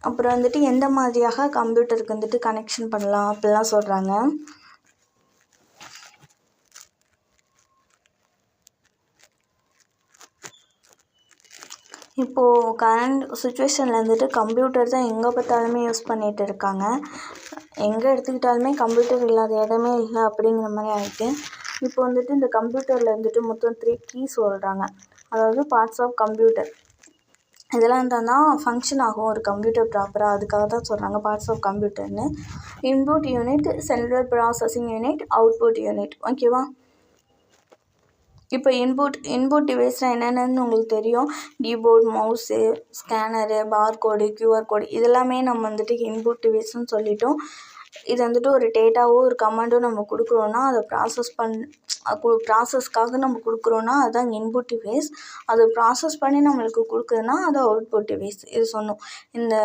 அப்புறம் வந்துட்டு எந்த மாதிரியாக கம்ப்யூட்டருக்கு வந்துட்டு கனெக்ஷன் பண்ணலாம் அப்படிலாம் சொல்கிறாங்க. இப்போது கரண்ட் சுச்சுவேஷனில் வந்துட்டு கம்ப்யூட்டர் தான் எங்கே பார்த்தாலுமே யூஸ் பண்ணிகிட்டு இருக்காங்க. எங்கே எடுத்துக்கிட்டாலுமே கம்ப்யூட்டர் இல்லாத இடமே இல்லை அப்படிங்கிற மாதிரி ஆகிட்டு. இப்போ வந்துட்டு இந்த கம்ப்யூட்டரில் வந்துட்டு மொத்தம் 3 கீஸ் சொல்கிறாங்க. அதாவது பார்ட்ஸ் ஆஃப் கம்ப்யூட்டர். இதெல்லாம் தான் ஃபங்க்ஷன் ஆகும் ஒரு கம்ப்யூட்டர் ப்ராப்பராக. அதுக்காக தான் சொல்கிறாங்க பார்ட்ஸ் ஆஃப் கம்ப்யூட்டர்னு. Input unit, central processing unit, output unit. ஓகேவா? இப்போ இன்புட் டிவைஸ்னால் என்னென்னு உங்களுக்கு தெரியும். Keyboard, mouse, scanner, barcode, QR code இதெல்லாமே நம்ம வந்துட்டு இன்புட் டிவைஸ்ன்னு சொல்லிட்டோம். இது வந்துட்டு ஒரு டேட்டாவோ ஒரு கமாண்டோ நம்ம கொடுக்குறோன்னா அதை ப்ராசஸ்க்காக நம்ம கொடுக்குறோன்னா அதுதான் இன்புட் டிவைஸ். அதை ப்ராசஸ் பண்ணி நம்மளுக்கு கொடுக்குதுன்னா அது அவுட்புட் டிவைஸ். இது சொன்னோம். இந்த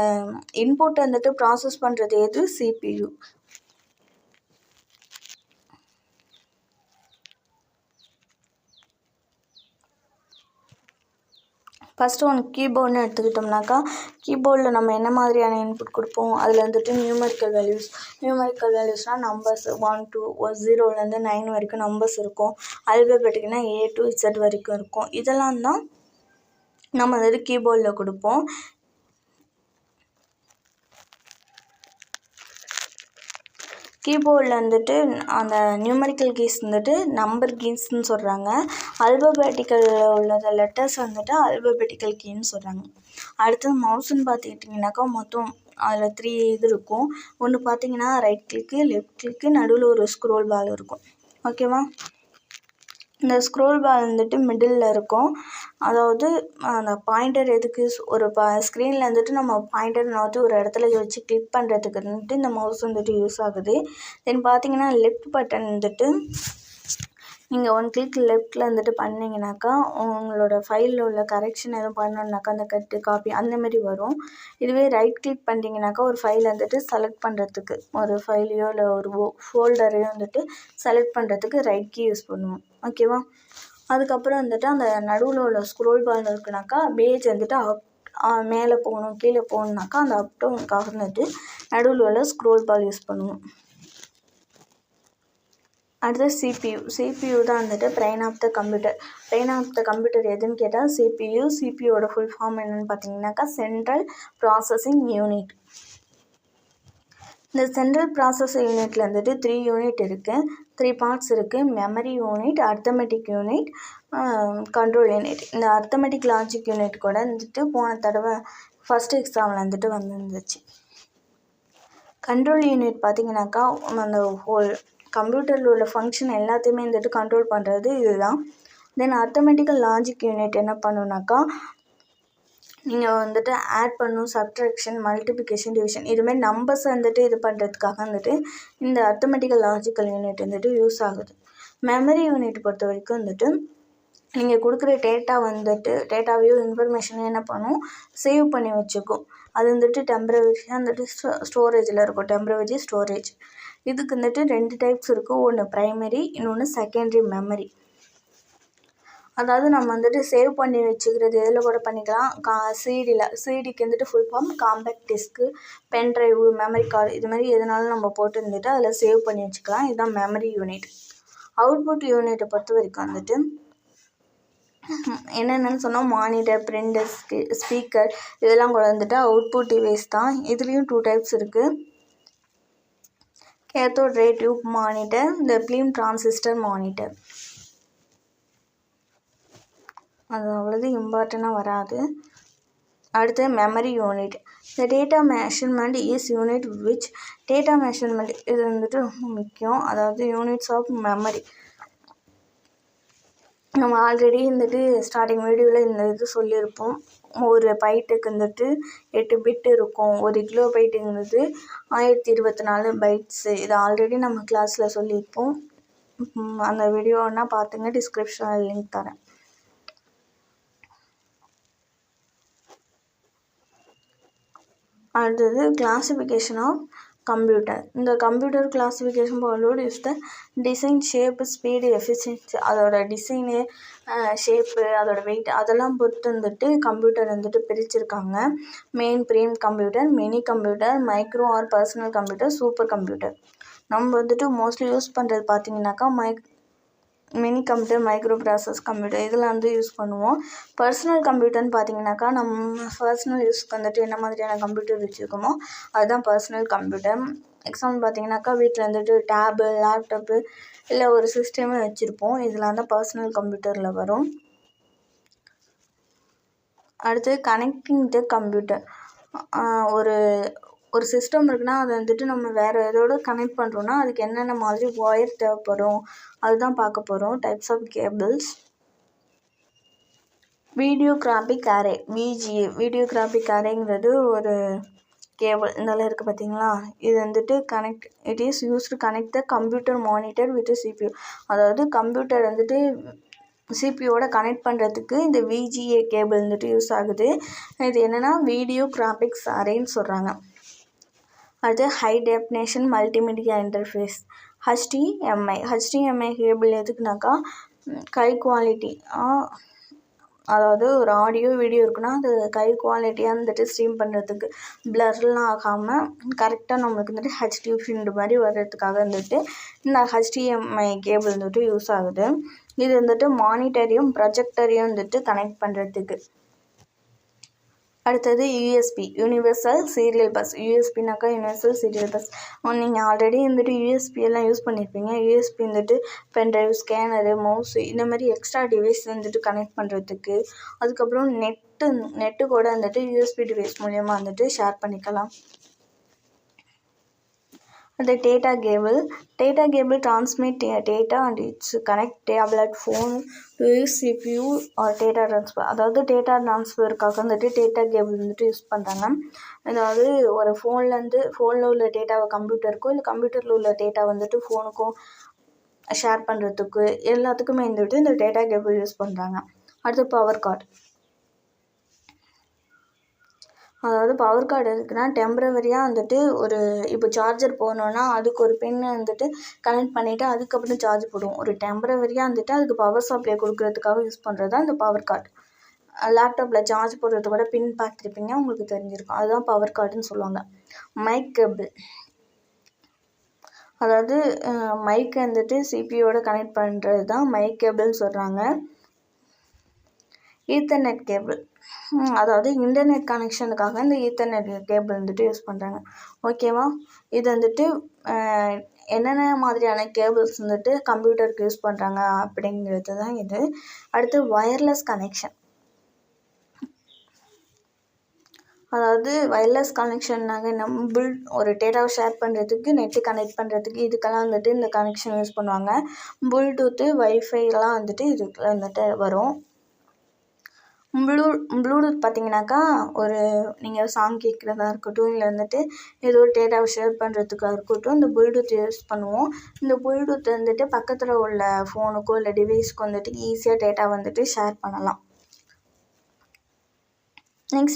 இன்புட் வந்துட்டு ப்ராசஸ் பண்ணுறது எது? CPU. ஃபஸ்ட்டு ஒன்று கீபோர்டுன்னு எடுத்துக்கிட்டோம்னாக்கா, கீபோர்டில் நம்ம என்ன மாதிரியான இன்புட் கொடுப்போம்? அதில் வந்துட்டு நியூமெரிக்கல் வேல்யூஸ்னால் நம்பர்ஸ் 1 2 0லேருந்து 9 வரைக்கும் நம்பர்ஸ் இருக்கும். அல்பபெட்டிக்னா A to Z வரைக்கும் இருக்கும். இதெல்லாம் தான் நம்ம வந்துட்டு கீபோர்டில் கொடுப்போம். கீபோர்டில் வந்துட்டு அந்த நியூமெரிக்கல் கீஸ் வந்துட்டு நம்பர் கீஸ்ன்னு சொல்கிறாங்க. அல்பபெட்டிக்கலில் உள்ள லெட்டர்ஸ் வந்துட்டு அல்பபெட்டிக்கல் கீன்னு சொல்கிறாங்க. அடுத்தது மவுஸுன்னு பார்த்துக்கிட்டிங்கனாக்கா மொத்தம் அதில் 3 இது இருக்கும். ஒன்று பார்த்தீங்கன்னா ரைட் கிளிக்கு, லெஃப்ட் கிளிக்கு, நடுவில் ஒரு ஸ்க்ரோல் பால் இருக்கும். ஓகேவா? இந்த ஸ்க்ரோல் பால் வந்துட்டு மிடில் இருக்கும். அதாவது அந்த பாயிண்டர் எதுக்கு ஒரு ஸ்க்ரீனில் வந்துட்டு நம்ம பாயிண்டர் நோட்டு ஒரு இடத்துல வச்சு கிளிக் பண்ணுறதுக்கு வந்துட்டு இந்த மவுஸ் வந்துட்டு யூஸ் ஆகுது. தென் பார்த்தீங்கன்னா லெஃப்ட் பட்டன் வந்துட்டு நீங்கள் 1 கிளிக் லெஃப்ட்டில் வந்துட்டு பண்ணிங்கனாக்கா உங்களோட ஃபைலில் உள்ள கரெக்ஷன் எதுவும் பண்ணணுன்னாக்கா அந்த கட்டு காப்பி அந்தமாரி வரும். இதுவே ரைட் கிளிக் பண்ணிங்கனாக்கா ஒரு ஃபைல் வந்துட்டு செலக்ட் பண்ணுறதுக்கு ஒரு ஃபைலையோ இல்லை ஒரு ஃபோல்டரையோ வந்துட்டு செலக்ட் பண்ணுறதுக்கு ரைட் கீ யூஸ் பண்ணுவோம். ஓகேவா? அதுக்கப்புறம் வந்துட்டு அந்த நடுவில் உள்ள ஸ்க்ரோல் பால் இருக்குனாக்கா பேஜ் வந்துட்டு மேலே போகணும் கீழே போகணுன்னாக்கா அந்த அப் டவுனுக்காக வந்துட்டு நடுவில் உள்ள ஸ்க்ரோல் பால் யூஸ் பண்ணுவோம். அடுத்து CPU தான் வந்துட்டு பிரெயின் ஆஃப் த கம்ப்யூட்டர் எதுன்னு கேட்டால் சிபியூவோட ஃபுல் ஃபார்ம் என்னென்னு பார்த்தீங்கன்னாக்கா சென்ட்ரல் ப்ராசஸிங் யூனிட். இந்த சென்ட்ரல் ப்ராசஸிங் யூனிட்டில் வந்துட்டு 3 யூனிட் இருக்குது, 3 பார்ட்ஸ் இருக்குது. Memory unit, arithmetic unit, control unit. இந்த அர்த்தமெட்டிக் லாஜிக் யூனிட் கூட வந்துட்டு போன தடவை ஃபஸ்ட் எக்ஸாமில் வந்துட்டு வந்துருந்துச்சு. கண்ட்ரோல் யூனிட் பார்த்தீங்கன்னாக்கா அந்த ஹோல் கம்ப்யூட்டரில் உள்ள ஃபங்க்ஷன் எல்லாத்தையுமே வந்துட்டு கண்ட்ரோல் பண்ணுறது இதுதான். தென் அர்த்தமெட்டிக்கல் லாஜிக் யூனிட் என்ன பண்ணுனாக்கா நீங்கள் வந்துட்டு ஆட் பண்ணணும், சப்ட்ராக்ஷன், மல்டிப்ளிகேஷன், டிவிஷன் இதுமாதிரி நம்பர்ஸ் வந்துட்டு இது பண்ணுறதுக்காக வந்துட்டு இந்த அர்த்தமெட்டிக்கல் லாஜிக்கல் யூனிட் வந்துட்டு யூஸ் ஆகுது. மெமரி யூனிட் பொறுத்த வரைக்கும் வந்துட்டு நீங்கள் கொடுக்குற டேட்டாவையும் இன்ஃபர்மேஷனையும் என்ன பண்ணும், சேவ் பண்ணி வச்சுக்கும். அது வந்துட்டு டெம்பரவரியாக வந்துட்டு ஸ்டோரேஜில் இருக்கும். Temporary storage. இதுக்கு வந்துட்டு 2 டைப்ஸ் இருக்கும். ஒன்று ப்ரைமரி, இன்னொன்று செகண்டரி மெமரி. அதாவது நம்ம வந்துட்டு சேவ் பண்ணி வச்சுக்கிறது எதில் கூட பண்ணிக்கலாம், சிடிக்கு வந்துட்டு ஃபுல் ஃபார்ம் காம்பேக்ட் டிஸ்க்கு, பென் ட்ரைவு, மெமரி கார்டு இது மாதிரி எதுனாலும் நம்ம போட்டு வந்துட்டு அதில் சேவ் பண்ணி வச்சுக்கலாம். இதுதான் மெமரி யூனிட். அவுட்புட் யூனிட்டை பொறுத்த வரைக்கும் வந்துட்டு என்னென்னு சொன்னால் மானிட்டர், பிரிண்டர், ஸ்பீக்கர் இதெல்லாம் கூட வந்துட்டு அவுட்புட் டிவைஸ் தான். இதுலேயும் 2 டைப்ஸ் இருக்குது. கேத்தோட் ரே டியூப் மானிட்டர், இந்த ஃபிலிம் டிரான்சிஸ்டர் மானிட்டர். அது அவ்வளோது இம்பார்ட்டண்ட்டாக வராது. அடுத்து மெமரி யூனிட். இந்த data measurement is unit which data measurement இது வந்துட்டு ரொம்ப முக்கியம். அதாவது யூனிட்ஸ் ஆஃப் மெமரி. நம்ம ஆல்ரெடி வந்துட்டு ஸ்டார்டிங் வீடியோவில் இந்த இது சொல்லியிருப்போம். ஒரு பைட்டுக்கு வந்துட்டு 8 பிட் இருக்கும். 1 கிலோ பைட்டுங்கிறது 1024 பைட்ஸு. இது ஆல்ரெடி நம்ம கிளாஸில் சொல்லியிருப்போம். அந்த வீடியோன்னா பார்த்துங்க, டிஸ்கிரிப்ஷனில் லிங்க் தரேன். அடுத்தது கிளாசிஃபிகேஷன் ஆஃப் கம்ப்யூட்டர். இந்த computer classification followed is the design, shape, speed, efficiency. அதோட டிசைனு, ஷேப்பு, அதோட வெயிட் அதெல்லாம் பொறுத்து வந்துட்டு கம்ப்யூட்டர் வந்துட்டு பிரிச்சிருக்காங்க. Mainframe computer, mini computer, micro or personal computer, super computer. நம்ம வந்துட்டு மோஸ்ட்லி யூஸ் பண்ணுறது பார்த்தீங்கன்னாக்கா mini computer, micro process computer இதில் வந்து யூஸ் பண்ணுவோம். பர்சனல் கம்ப்யூட்டர்னு பார்த்தீங்கன்னாக்கா நம்ம பர்சனல் யூஸ்க்கு வந்துட்டு என்ன மாதிரியான கம்ப்யூட்டர் வச்சுருக்கோமோ அதுதான் பர்சனல் கம்ப்யூட்டர். எக்ஸாம்பிள் பார்த்தீங்கன்னாக்கா வீட்டில் வந்துட்டு டேபு, லேப்டாப்பு இல்லை ஒரு சிஸ்டமே வச்சுருப்போம். இதெல்லாம் தான் பர்சனல் கம்ப்யூட்டரில் வரும். அடுத்து கனெக்டிங் த கம்ப்யூட்டர். ஒரு சிஸ்டம் இருக்குன்னா அதை வந்துட்டு நம்ம வேறு எதோட கனெக்ட் பண்ணுறோன்னா அதுக்கு என்னென்ன மாதிரி ஒயர் தேவைப்படும் அதுதான் பார்க்க போகிறோம். Types of cables. Videographic array, VGA. Videographic அரேங்கிறது ஒரு கேபிள் இதெல்லாம் இருக்குது பார்த்தீங்களா, இது வந்துட்டு it is use to connect the computer monitor with CPU. அதாவது கம்ப்யூட்டர் வந்துட்டு சிபியோட கனெக்ட் பண்ணுறதுக்கு இந்த VGA கேபிள் வந்துட்டு யூஸ் ஆகுது. இது என்னென்னா வீடியோ கிராஃபிக்ஸ் அரேன்னு சொல்கிறாங்க. அடுத்து high definition multimedia interface, HDMI cable எதுக்குனாக்கா ஹை குவாலிட்டி, அதாவது ஒரு ஆடியோ வீடியோ இருக்குன்னா அது ஹை குவாலிட்டியாக வந்துட்டு ஸ்ட்ரீம் பண்ணுறதுக்கு பிளர்லாம் ஆகாமல் கரெக்டாக நம்மளுக்கு வந்துட்டு HD ஃபீல்டு மாதிரி வர்றதுக்காக வந்துட்டு இந்த HDMI கேபிள் வந்துட்டு யூஸ் ஆகுது. இது வந்துட்டு மானிட்டரையும் ப்ரொஜெக்டரையும் வந்துட்டு கனெக்ட் பண்ணுறதுக்கு. அடுத்தது USB, யூனிவர்சல் சீரியல் பஸ். USBனாக்கா யூனிவர்சல் சீரியல் பஸ். நீங்கள் ஆல்ரெடி வந்துட்டு USB எல்லாம் யூஸ் பண்ணியிருப்பீங்க. USB வந்துட்டு பென்ட்ரைவ், ஸ்கேனரு, மவுஸு இந்த மாதிரி எக்ஸ்ட்ரா டிவைஸ் வந்துட்டு கனெக்ட் பண்ணுறதுக்கு. அதுக்கப்புறம் நெட்டு கூட வந்துட்டு USB டிவைஸ் மூலயமா வந்துட்டு ஷேர் பண்ணிக்கலாம். The data cable transmit data and its connect tablet, phone to CPU or data transfer. அதாவது டேட்டா ட்ரான்ஸ்ஃபருக்காக வந்துட்டு டேட்டா கேபிள் வந்துட்டு யூஸ் பண்ணுறாங்க. அதாவது ஒரு ஃபோனில் உள்ள டேட்டாவை கம்ப்யூட்டருக்கும் இல்லை கம்ப்யூட்டரில் உள்ள டேட்டா வந்துட்டு ஃபோனுக்கும் ஷேர் பண்ணுறதுக்கு எல்லாத்துக்குமே வந்துட்டு இந்த டேட்டா கேபிள் யூஸ் பண்ணுறாங்க. அடுத்து பவர் கார்டு. அதாவது பவர் கார்டு எதுக்குன்னா டெம்பரவரியாக வந்துட்டு இப்போ சார்ஜர் போடணுன்னா அதுக்கு ஒரு பின்னு வந்துட்டு கனெக்ட் பண்ணிவிட்டு அதுக்கப்புறம் சார்ஜ் போடுவோம். ஒரு டெம்பரவரியாக வந்துட்டு அதுக்கு பவர் சப்ளை கொடுக்குறதுக்காக யூஸ் பண்ணுறது தான் இந்த பவர் கார்டு. லேப்டாப்பில் சார்ஜ் போடுறது கூட பின் பார்த்துருப்பீங்க, உங்களுக்கு தெரிஞ்சிருக்கும். அதுதான் பவர் கார்டுன்னு சொல்லுவாங்க. மைக் கேபிள், அதாவது மைக்கை வந்துட்டு சிபியோட கனெக்ட் பண்ணுறது தான் மைக் கேபிள்னு சொல்கிறாங்க. ஈத்தர்நெட் கேபிள், அதாவது இன்டர்நெட் கனெக்ஷனுக்காக இந்த ஈத்தர்நெட் கேபிள் வந்துட்டு யூஸ் பண்ணுறாங்க. ஓகேவா, இது வந்துட்டு என்னென்ன மாதிரியான கேபிள்ஸ் வந்துட்டு கம்ப்யூட்டருக்கு யூஸ் பண்ணுறாங்க அப்படிங்கிறது தான் இது. அடுத்து ஒயர்லெஸ் கனெக்ஷன். அதாவது ஒயர்லெஸ் கனெக்ஷன்னாங்க நம்ம ஒரு டேட்டாவை ஷேர் பண்ணுறதுக்கு, நெட்டு கனெக்ட் பண்ணுறதுக்கு இதுக்கெல்லாம் வந்துட்டு இந்த கனெக்ஷன் யூஸ் பண்ணுவாங்க. ப்ளூடூத்து, வைஃபைலாம் வந்துட்டு இதுக்குள்ள வந்துட்டு வரும். ப்ளூடூத் பார்த்தீங்கன்னாக்கா நீங்கள் சாங் கேட்குறதா இருக்கட்டும், இல்லை வந்துட்டு ஏதோ ஒரு டேட்டாவை ஷேர் பண்ணுறதுக்காக இருக்கட்டும், இந்த ப்ளூடூத் யூஸ் பண்ணுவோம். இந்த ப்ளூடூத் வந்துட்டு பக்கத்தில் உள்ள ஃபோனுக்கோ இல்லை டிவைஸ்க்கோ வந்துட்டு ஈஸியாக டேட்டா வந்துட்டு ஷேர் பண்ணலாம். நெக்ஸ்ட்